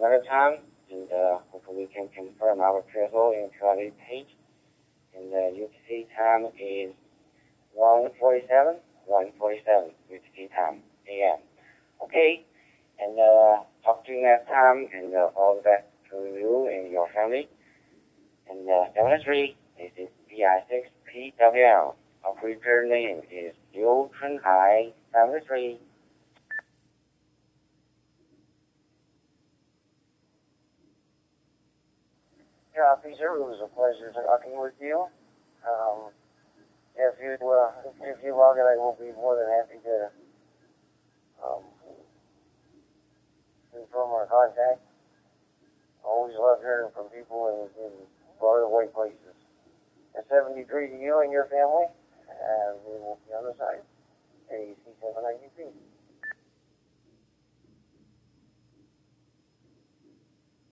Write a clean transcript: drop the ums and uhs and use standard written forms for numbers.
another time, and hopefully we can confirm our QSO in quality page. And UTC time is 1:47 UTC time, AM. Okay, and talk to you next time, and all the best to you and your family. And 73, this is PI6PWL. Operator name is Liu Chunhai, 73. Yeah, officer, it was a pleasure talking with you. If you log it, I will be more than happy to confirm our contact. Always love hearing from people in faraway places. And 73 to you and your family, and we will be on the side. AEC 793.